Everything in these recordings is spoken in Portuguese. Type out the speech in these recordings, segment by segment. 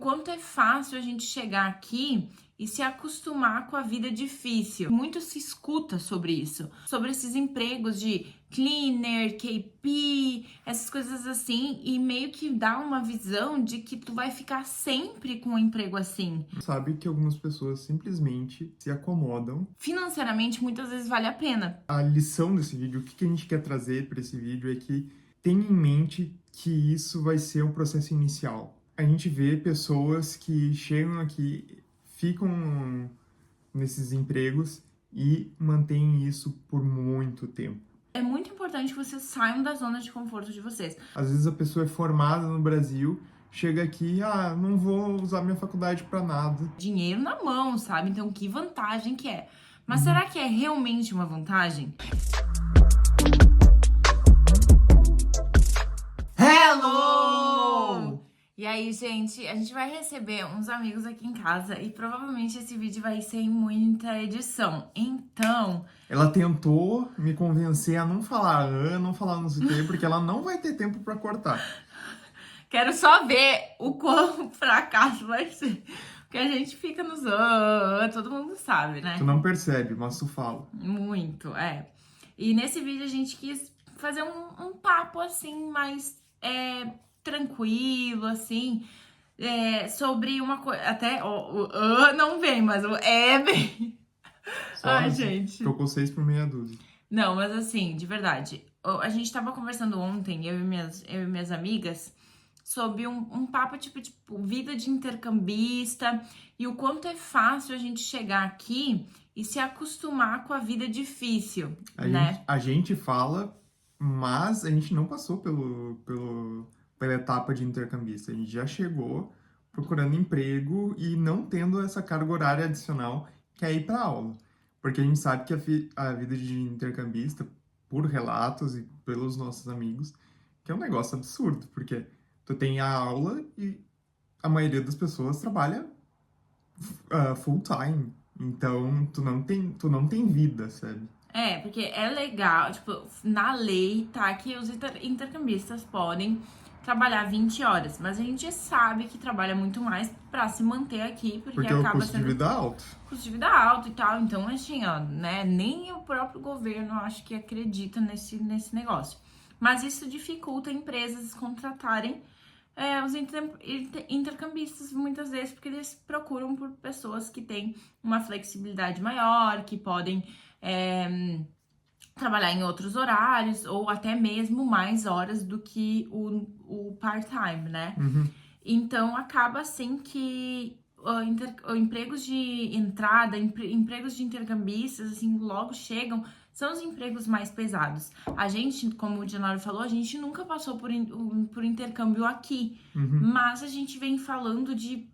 quanto é fácil a gente chegar aqui e se acostumar com a vida difícil. Muito se escuta sobre isso, sobre esses empregos de cleaner, KP, essas coisas assim, e meio que dá uma visão de que tu vai ficar sempre com um emprego assim. Sabe que algumas pessoas simplesmente se acomodam. Financeiramente, muitas vezes vale a pena. A lição desse vídeo, o que a gente quer trazer para esse vídeo é que tenha em mente que isso vai ser o processo inicial. A gente vê pessoas que chegam aqui, ficam nesses empregos e mantêm isso por muito tempo. É muito importante que vocês saiam da zona de conforto de vocês. Às vezes a pessoa é formada no Brasil, chega aqui, não vou usar minha faculdade para nada. Dinheiro na mão, sabe? Então, que vantagem que é. Mas será que é realmente uma vantagem? Hello! E aí, gente, a gente vai receber uns amigos aqui em casa e provavelmente esse vídeo vai ser em muita edição. Então... Ela tentou me convencer a não falar não falar não sei o quê, porque ela não vai ter tempo pra cortar. Quero só ver o quão fracasso vai ser. Porque a gente fica nos... todo mundo sabe, né? Tu não percebe, mas tu fala. Muito, é. E nesse vídeo a gente quis fazer um papo, assim, mais tranquilo, assim, sobre uma coisa... Até não vem, mas o vem. Ai, gente. Trocou 6 por meia dúzia. Não, mas assim, de verdade. A gente tava conversando ontem, eu e minhas amigas, sobre um papo tipo, vida de intercambista e o quanto é fácil a gente chegar aqui e se acostumar com a vida difícil, né? A gente fala, mas a gente não passou pela etapa de intercambista. A gente já chegou procurando emprego e não tendo essa carga horária adicional que é ir para aula. Porque a gente sabe que a vida de intercambista, por relatos e pelos nossos amigos, que é um negócio absurdo, porque tu tem a aula e a maioria das pessoas trabalha full time. Então, tu não tem vida, sabe? Porque é legal, tipo, na lei tá que os intercambistas podem trabalhar 20 horas, mas a gente sabe que trabalha muito mais pra se manter aqui, porque o acaba custo sendo... de vida alto. Custo de vida alto e tal, então assim, ó, né, nem o próprio governo acho que acredita nesse negócio. Mas isso dificulta empresas contratarem os intercambistas muitas vezes, porque eles procuram por pessoas que têm uma flexibilidade maior, que podem trabalhar em outros horários ou até mesmo mais horas do que o part-time, né? Então acaba assim que empregos de entrada, empregos de intercambistas, assim, logo chegam, são os empregos mais pesados. A gente, como o Dianório falou, a gente nunca passou por intercâmbio aqui, mas a gente vem falando de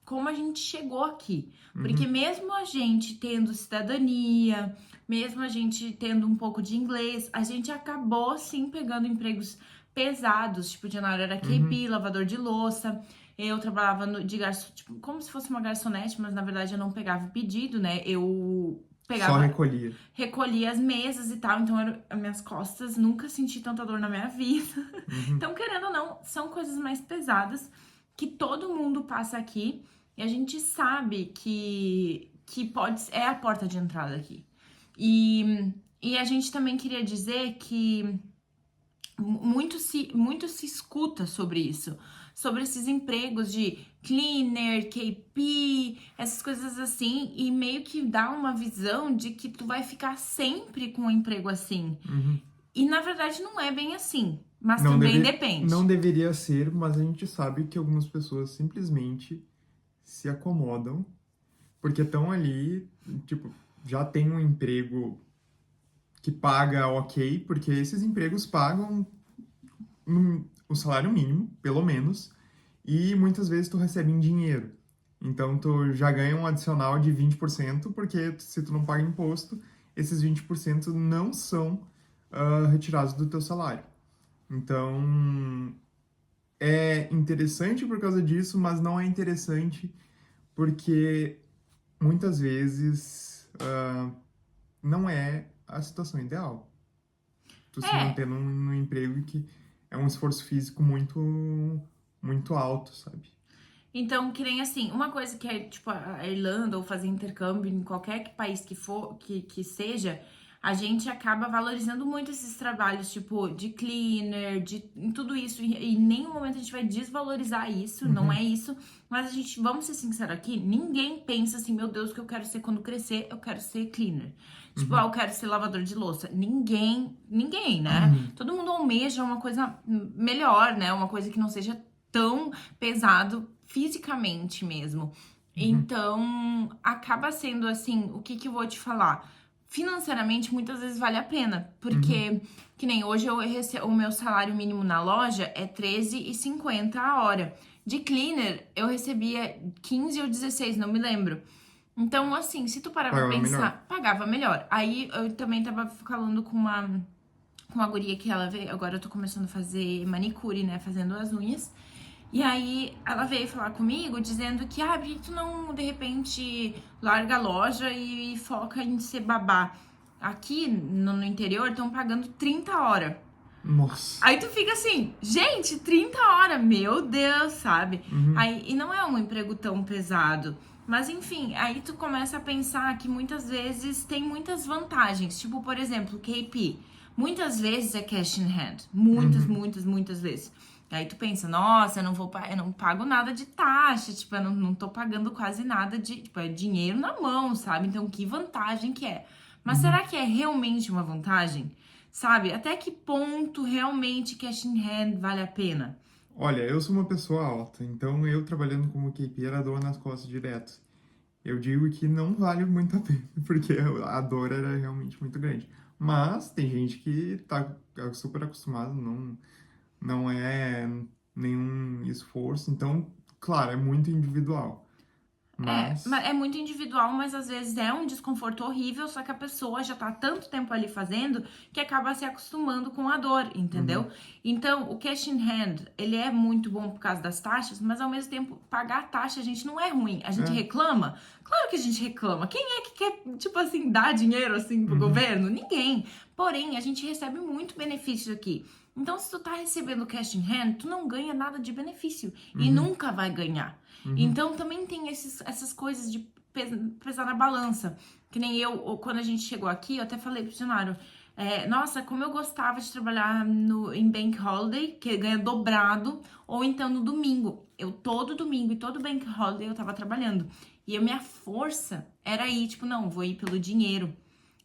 como a gente chegou aqui. Porque mesmo a gente tendo cidadania, mesmo a gente tendo um pouco de inglês, a gente acabou, sim, pegando empregos pesados. Tipo, o Dianório era KP, lavador de louça. Eu trabalhava de garçom, tipo, como se fosse uma garçonete, mas na verdade eu não pegava pedido, né? Eu pegava... Só recolhia. Recolhia as mesas e tal, então as minhas costas, nunca senti tanta dor na minha vida. Então, querendo ou não, são coisas mais pesadas que todo mundo passa aqui e a gente sabe que é a porta de entrada aqui. E a gente também queria dizer que muito se escuta sobre isso, sobre esses empregos de cleaner, KP, essas coisas assim, e meio que dá uma visão de que tu vai ficar sempre com um emprego assim. E na verdade não é bem assim, mas não também depende. Não deveria ser, mas a gente sabe que algumas pessoas simplesmente se acomodam, porque estão ali, tipo, já tem um emprego que paga ok, porque esses empregos pagam o salário mínimo, pelo menos, e muitas vezes tu recebe em dinheiro. Então tu já ganha um adicional de 20%, porque se tu não paga imposto, esses 20% não são retirados do teu salário. Então é interessante por causa disso, mas não é interessante porque muitas vezes não é a situação ideal. Tu se manter num emprego que é um esforço físico muito alto, sabe? Então, que nem assim, uma coisa que é tipo a Irlanda ou fazer intercâmbio em qualquer país que for, que seja, a gente acaba valorizando muito esses trabalhos, tipo, de cleaner, de em tudo isso, e em nenhum momento a gente vai desvalorizar isso, não é Uhum, isso, mas a gente, vamos ser sinceros aqui, ninguém pensa assim, meu Deus, o que eu quero ser quando crescer, eu quero ser cleaner. Tipo, uhum, eu quero ser lavador de louça. Ninguém, né? uhum, Todo mundo almeja uma coisa melhor, né? Uma coisa que não seja tão pesado fisicamente mesmo. uhum, Então, acaba sendo assim, o que que eu vou te falar? Financeiramente, muitas vezes vale a pena, uhum. porque, que nem hoje eu recebo, o meu salário mínimo na loja é 13,50 a hora. De cleaner, eu recebia 15 ou 16, não me lembro. Então, assim, se tu parar pra Pagava melhor. pensar, pagava melhor. Aí eu também tava falando com uma guria que ela veio, agora eu tô começando a fazer manicure, né, fazendo as unhas. E aí ela veio falar comigo dizendo que, por que tu não, de repente, larga a loja e foca em ser babá? Aqui no interior estão pagando 30 horas. Nossa. Aí tu fica assim, gente, 30 horas, meu Deus, sabe? Uhum, Aí, e não é um emprego tão pesado. Mas enfim, aí tu começa a pensar que muitas vezes tem muitas vantagens. Tipo, por exemplo, KP. Muitas vezes é cash in hand. Muitas, uhum, muitas, muitas vezes. Aí tu pensa, nossa, eu não pago nada de taxa, tipo, eu não tô pagando quase nada de, tipo, é dinheiro na mão, sabe? Então, que vantagem que é. Mas uhum. será que é realmente uma vantagem? Sabe? Até que ponto realmente cash in hand vale a pena? Olha, eu sou uma pessoa alta, então eu trabalhando como KP era dor nas costas direto. Eu digo que não vale muito a pena, porque a dor era realmente muito grande. Mas tem gente que tá super acostumado, não é nenhum esforço. Então, claro, é muito individual. Mas, É muito individual, mas às vezes é um desconforto horrível, só que a pessoa já tá há tanto tempo ali fazendo que acaba se acostumando com a dor, entendeu? uhum, Então, o cash in hand, ele é muito bom por causa das taxas, mas ao mesmo tempo, pagar a taxa, a gente não é ruim. A gente é, reclama? Claro que a gente reclama. Quem é que quer, tipo assim, dar dinheiro assim pro uhum, governo? Ninguém. Porém, a gente recebe muito benefício aqui. Então, se tu tá recebendo cash in hand, tu não ganha nada de benefício e uhum, nunca vai ganhar. uhum, Então também tem essas coisas de pesar na balança. Que nem eu, quando a gente chegou aqui, eu até falei pro funcionário, nossa, como eu gostava de trabalhar em Bank Holiday, que ganha dobrado, ou então no domingo. Eu todo domingo e todo Bank Holiday eu tava trabalhando. E a minha força era ir, tipo, não, vou ir pelo dinheiro.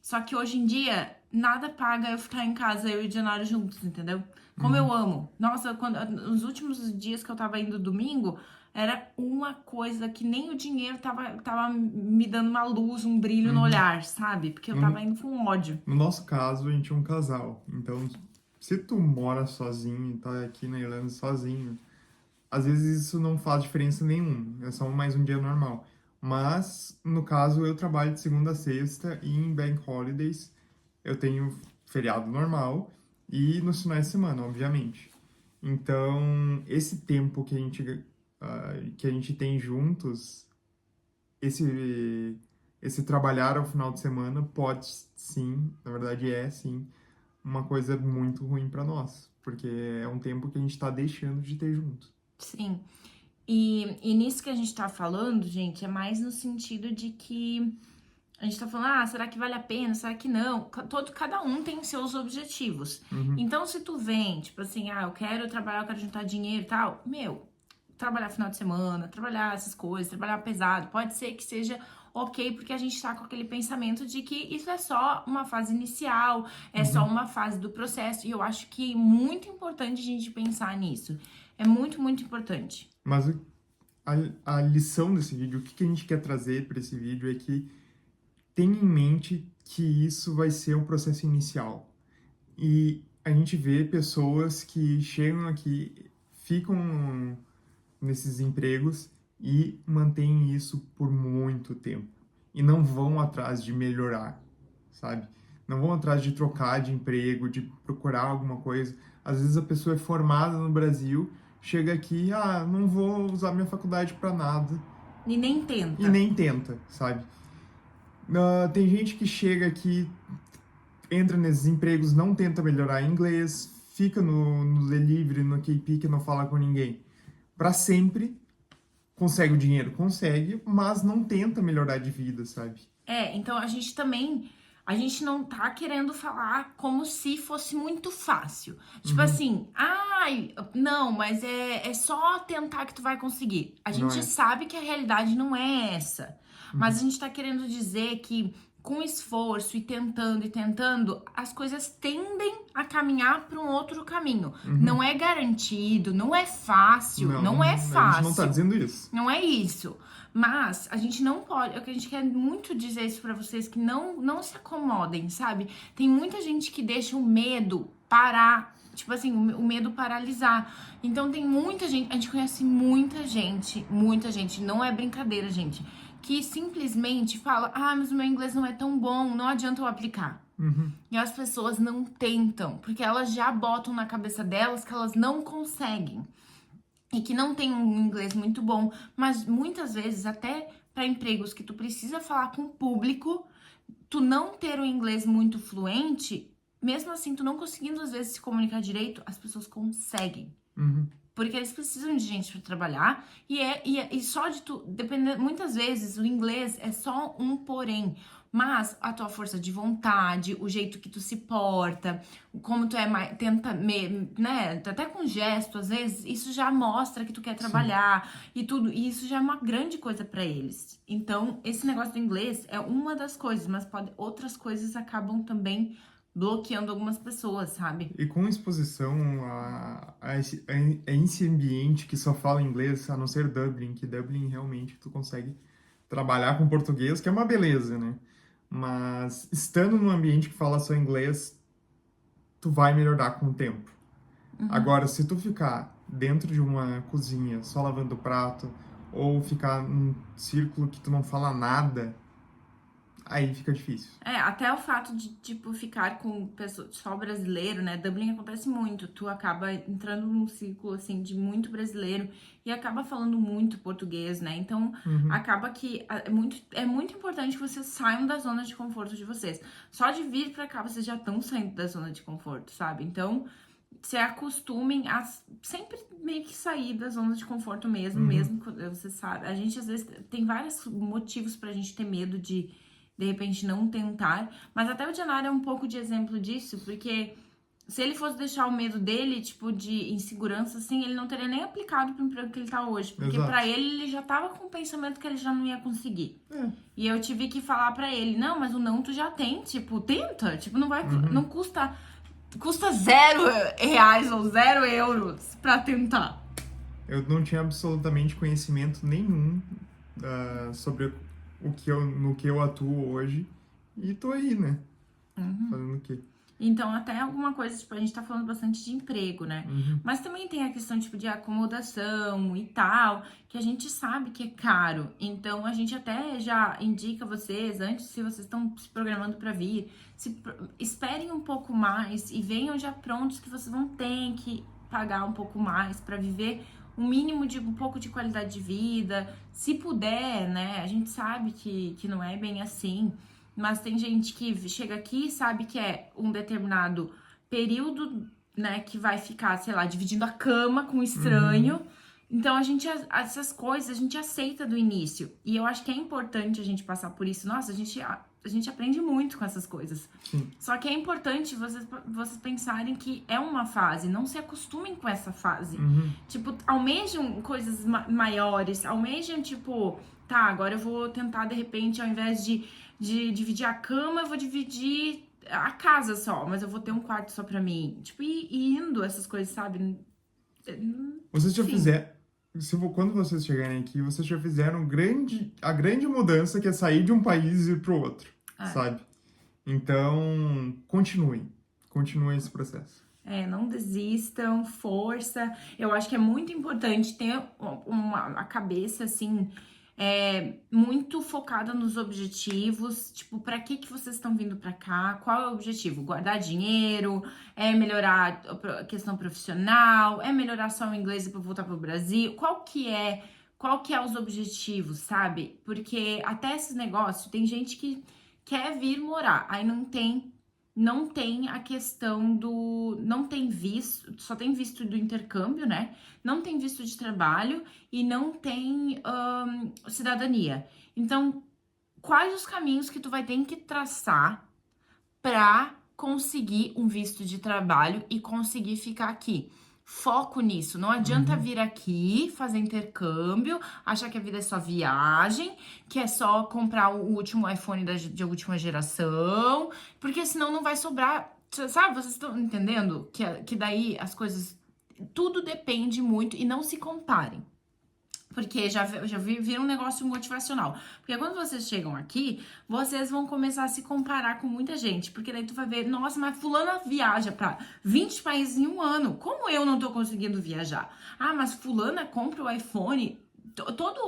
Só que hoje em dia, nada paga eu ficar em casa, eu e o Diário juntos, entendeu? Como eu uhum, amo. Nossa, nos últimos dias que eu tava indo domingo, era uma coisa que nem o dinheiro tava me dando uma luz, um brilho no uhum. olhar, sabe? Porque eu tava No, indo com ódio. no nosso caso, a gente é um casal. Então, se tu mora sozinho, tá aqui na Irlanda sozinho, às vezes isso não faz diferença nenhuma, é só mais um dia normal. Mas, no caso, eu trabalho de segunda a sexta e em Bank Holidays eu tenho feriado normal e nos finais de semana, obviamente. Então, esse tempo que a gente tem juntos, esse, esse trabalhar ao final de semana pode sim, na verdade é sim, uma coisa muito ruim para nós, porque é um tempo que a gente está deixando de ter junto. Sim. E nisso que a gente tá falando, gente, é mais no sentido de que a gente tá falando, será que vale a pena? Será que não? Cada um tem seus objetivos. Uhum, Então, se tu vem, tipo assim, eu quero trabalhar, eu quero juntar dinheiro e tal, meu, trabalhar final de semana, trabalhar essas coisas, trabalhar pesado, pode ser que seja ok, porque a gente tá com aquele pensamento de que isso é só uma fase inicial, é só uhum. uma fase do processo, e eu acho que é muito importante a gente pensar nisso. É muito, muito importante. Mas a lição desse vídeo, o que que a gente quer trazer para esse vídeo é que tenha em mente que isso vai ser o processo inicial. E a gente vê pessoas que chegam aqui, ficam nesses empregos e mantêm isso por muito tempo. E não vão atrás de melhorar, sabe? Não vão atrás de trocar de emprego, de procurar alguma coisa. Às vezes a pessoa é formada no Brasil, chega aqui, não vou usar minha faculdade para nada E nem e tenta. nem tenta, sabe? Tem gente que chega aqui, entra nesses empregos, não tenta melhorar inglês, fica no delivery, no KP que não fala com ninguém, para sempre, Consegue o dinheiro? Consegue, mas não tenta melhorar de vida, sabe? Então a gente não tá querendo falar como se fosse muito fácil. Tipo Uhum. assim, ai, não, mas é só tentar que tu vai conseguir. A Não gente é? sabe que a realidade não é essa. Mas a Uhum. gente tá querendo dizer que com esforço e tentando, as coisas tendem a caminhar para um outro caminho. Não Uhum. é garantido, não é fácil, não é Não, a gente não tá fácil. dizendo isso. Não é isso. Mas a gente não pode. O que a gente quer muito dizer isso pra vocês, que não se acomodem, sabe? Tem muita gente que deixa o medo parar. Tipo assim, o medo paralisar. Então tem muita gente, a gente conhece muita gente, não é brincadeira, gente, que simplesmente fala: ah, mas o meu inglês não é tão bom, não adianta eu aplicar. Uhum. E as pessoas não tentam, porque elas já botam na cabeça delas que elas não conseguem e que não tem um inglês muito bom, mas muitas vezes até para empregos que tu precisa falar com o público, tu não ter o inglês muito fluente, mesmo assim tu não conseguindo às vezes se comunicar direito, as pessoas conseguem. Uhum. Porque eles precisam de gente para trabalhar e só de tu, dependendo, muitas vezes o inglês é só um porém, mas a tua força de vontade, o jeito que tu se porta, como tu é mais, tenta, né, até com gesto, às vezes, isso já mostra que tu quer Sim. trabalhar e tudo, e isso já é uma grande coisa para eles. Então, esse negócio do inglês é uma das coisas, mas outras coisas acabam também bloqueando algumas pessoas, sabe? E com exposição a esse ambiente que só fala inglês, a não ser Dublin, que Dublin realmente tu consegue trabalhar com português, que é uma beleza, né? Mas estando num ambiente que fala só inglês, tu vai melhorar com o tempo. Uhum. Agora, se tu ficar dentro de uma cozinha só lavando prato, ou ficar num círculo que tu não fala nada, aí fica difícil. Até o fato de, tipo, ficar com pessoas, só brasileiro, né? Dublin acontece muito. Tu acaba entrando num ciclo, assim, de muito brasileiro e acaba falando muito português, né? Então, Uhum. acaba que é muito importante que vocês saiam da zona de conforto de vocês. Só de vir pra cá, vocês já estão saindo da zona de conforto, sabe? Então, se acostumem a sempre meio que sair da zona de conforto Uhum. mesmo quando você sabe. A gente, às vezes, tem vários motivos pra gente ter medo de repente não tentar, mas até o Dianário é um pouco de exemplo disso, porque se ele fosse deixar o medo dele, tipo, de insegurança, assim, ele não teria nem aplicado pro emprego que ele tá hoje, porque Exato. pra ele já tava com o pensamento que ele já não ia conseguir. É. E eu tive que falar pra ele: não, mas o não tu já tem, tipo, tenta, tipo, não vai, não Uhum. custa R$ 0 ou 0 euros pra tentar. Eu não tinha absolutamente conhecimento nenhum sobre no que eu atuo hoje. E tô aí, né? Fazendo o quê? Então, até alguma coisa, tipo, a gente tá falando bastante de emprego, né? Uhum. Mas também tem a questão, tipo, de acomodação e tal, que a gente sabe que é caro. Então, a gente até já indica vocês, antes, se vocês estão se programando para vir, esperem um pouco mais e venham já prontos que vocês vão ter que pagar um pouco mais para viver um mínimo de um pouco de qualidade de vida. Se puder, né? A gente sabe que não é bem assim. Mas tem gente que chega aqui e sabe que é um determinado período, né, que vai ficar, sei lá, dividindo a cama com um Uhum. estranho. Então essas coisas a gente aceita do início. E eu acho que é importante a gente passar por isso. Nossa, a gente aprende muito com essas coisas. Sim. Só que é importante vocês pensarem que é uma fase, não se acostumem com essa fase. Uhum. Tipo, almejam coisas maiores, almejam, tipo, tá, agora eu vou tentar, de repente, ao invés de dividir a cama, eu vou dividir a casa só, mas eu vou ter um quarto só pra mim. Tipo, e indo essas coisas, sabe? Vocês já Enfim. fizeram. Quando vocês chegarem aqui, vocês já fizeram a grande mudança que é sair de um país e ir pro outro, É. sabe? Então, continuem. Continuem esse processo. Não desistam, força. Eu acho que é muito importante ter a cabeça, assim, muito focada nos objetivos. Tipo, pra que vocês estão vindo pra cá? Qual é o objetivo? Guardar dinheiro? É melhorar a questão profissional? É melhorar só o inglês e pra voltar pro Brasil? Qual que é os objetivos, sabe? Porque até esses negócios, tem gente que quer vir morar, aí não tem não tem a questão não tem visto, só tem visto do intercâmbio, né? Não tem visto de trabalho e não tem cidadania. Então, quais os caminhos que tu vai ter que traçar para conseguir um visto de trabalho e conseguir ficar aqui? Foco nisso. Não adianta Uhum. vir aqui, fazer intercâmbio, achar que a vida é só viagem, que é só comprar o último iPhone de última geração, porque senão não vai sobrar. Sabe, vocês estão entendendo? Que daí as coisas. Tudo depende muito e não se comparem. Porque já vira um negócio motivacional. Porque quando vocês chegam aqui, vocês vão começar a se comparar com muita gente. Porque daí tu vai ver, nossa, mas fulana viaja pra 20 países em um ano. Como eu não tô conseguindo viajar? Ah, mas fulana compra o iPhone. Todo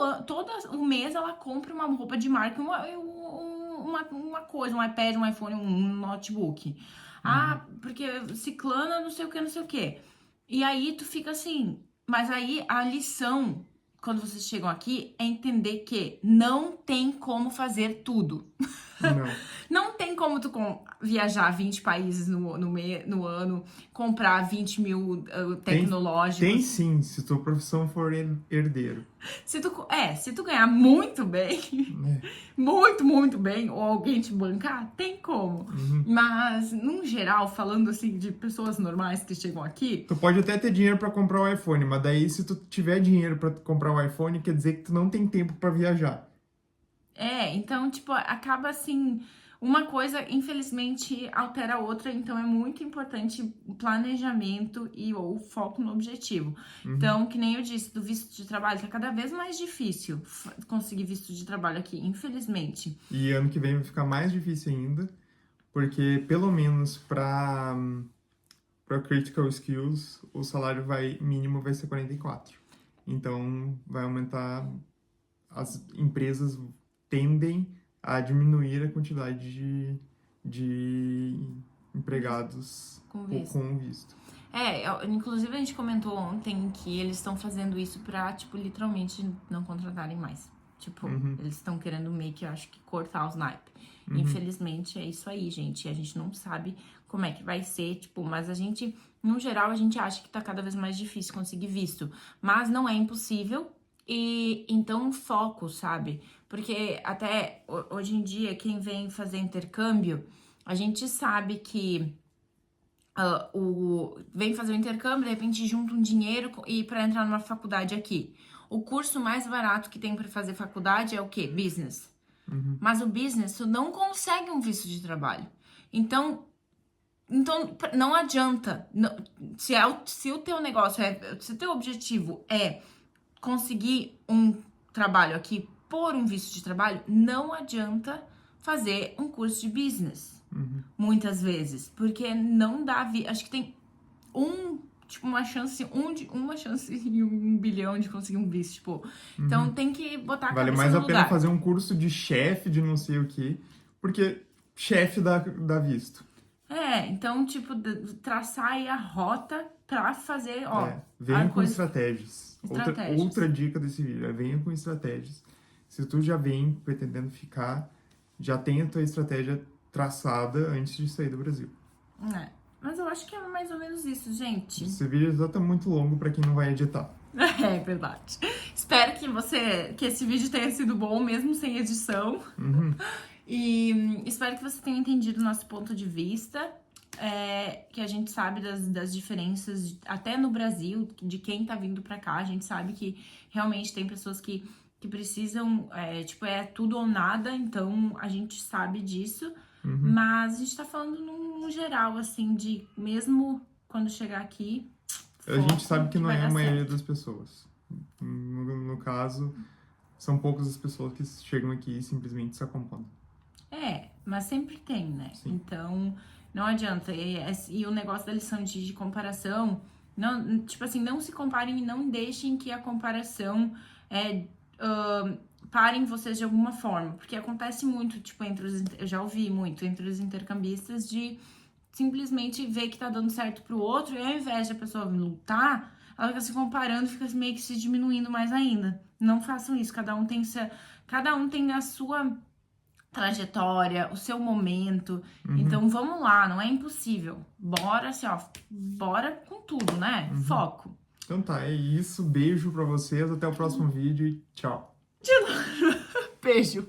o mês ela compra uma roupa de marca, uma coisa, um iPad, um iPhone, um notebook. Uhum. Ah, porque ciclana, não sei o que, não sei o que. E aí tu fica assim. Mas aí a lição quando vocês chegam aqui, é entender que não tem como fazer tudo. Não. Não tem como tu viajar 20 países no ano, comprar 20 mil Tem tecnológicos. sim, se tua profissão for herdeiro. Se tu ganhar muito bem, Né? muito bem, ou alguém te bancar, tem como. Uhum. Mas, num geral, falando assim de pessoas normais que chegam aqui, Tu pode até ter dinheiro pra comprar o iPhone, mas daí se tu tiver dinheiro pra comprar o iPhone, quer dizer que tu não tem tempo pra viajar. então, tipo, acaba assim, uma coisa, infelizmente, altera a outra, então é muito importante o planejamento e ou foco no objetivo. Uhum. Então, que nem eu disse, do visto de trabalho, tá cada vez mais difícil conseguir visto de trabalho aqui, infelizmente. E ano que vem vai ficar mais difícil ainda, porque pelo menos para critical skills, o salário mínimo vai ser 44. Então, vai aumentar, as empresas tendem a diminuir a quantidade de empregados Com visto. com visto. Inclusive a gente comentou ontem que eles estão fazendo isso pra, tipo, literalmente não contratarem mais. Tipo, Uhum. eles estão querendo meio que, eu acho que, cortar os naipes. Uhum. Infelizmente, é isso aí, gente. A gente não sabe como é que vai ser, tipo, mas a gente, no geral, a gente acha que tá cada vez mais difícil conseguir visto. Mas não é impossível. E então, foco, sabe? Porque até hoje em dia, quem vem fazer intercâmbio, a gente sabe que vem fazer o intercâmbio, de repente junta um dinheiro e para entrar numa faculdade aqui. O curso mais barato que tem para fazer faculdade é o quê? Business. Uhum. Mas o business, tu não consegue um visto de trabalho. Então não adianta. Se o teu negócio se o teu objetivo é conseguir um trabalho aqui por um visto de trabalho, não adianta fazer um curso de business. Uhum. Muitas vezes, porque não dá, acho que tem uma chance em 1 bilhão de conseguir um visto, tipo. Então tem que botar a Vale cabeça mais no a pena lugar. fazer um curso de chefe de não sei o que, porque chefe dá visto. Então, tipo, traçar aí a rota pra fazer, venha com estratégias. Estratégias. Outra dica desse vídeo é venha com estratégias. Se tu já vem pretendendo ficar, já tenha a tua estratégia traçada antes de sair do Brasil. Mas eu acho que é mais ou menos isso, gente. Esse vídeo já tá muito longo pra quem não vai editar. É verdade. Espero que esse vídeo tenha sido bom, mesmo sem edição. Uhum. E espero que você tenha entendido o nosso ponto de vista. Que a gente sabe das diferenças, até no Brasil, de quem tá vindo pra cá. A gente sabe que realmente tem pessoas que precisam, é tudo ou nada, então a gente sabe disso. Uhum. Mas a gente tá falando no geral, assim, de mesmo quando chegar aqui. A gente sabe que não é a maioria certo. das pessoas. No caso, são poucas as pessoas que chegam aqui e simplesmente se acomodam. Mas sempre tem, né? Sim. Então, não adianta. E o negócio da lição de comparação, não, tipo assim, não se comparem e não deixem que a comparação parem vocês de alguma forma. Porque acontece muito, tipo, eu já ouvi muito entre os intercambistas de simplesmente ver que tá dando certo pro outro, e ao invés de a pessoa lutar, ela fica se comparando, fica meio que se diminuindo mais ainda. Não façam isso, cada um tem a sua trajetória, o seu momento. Então, vamos lá, não é impossível. Bora, assim, ó, bora com tudo, né? Foco. Então tá, é isso. Beijo pra vocês. Até o próximo vídeo e tchau. Beijo.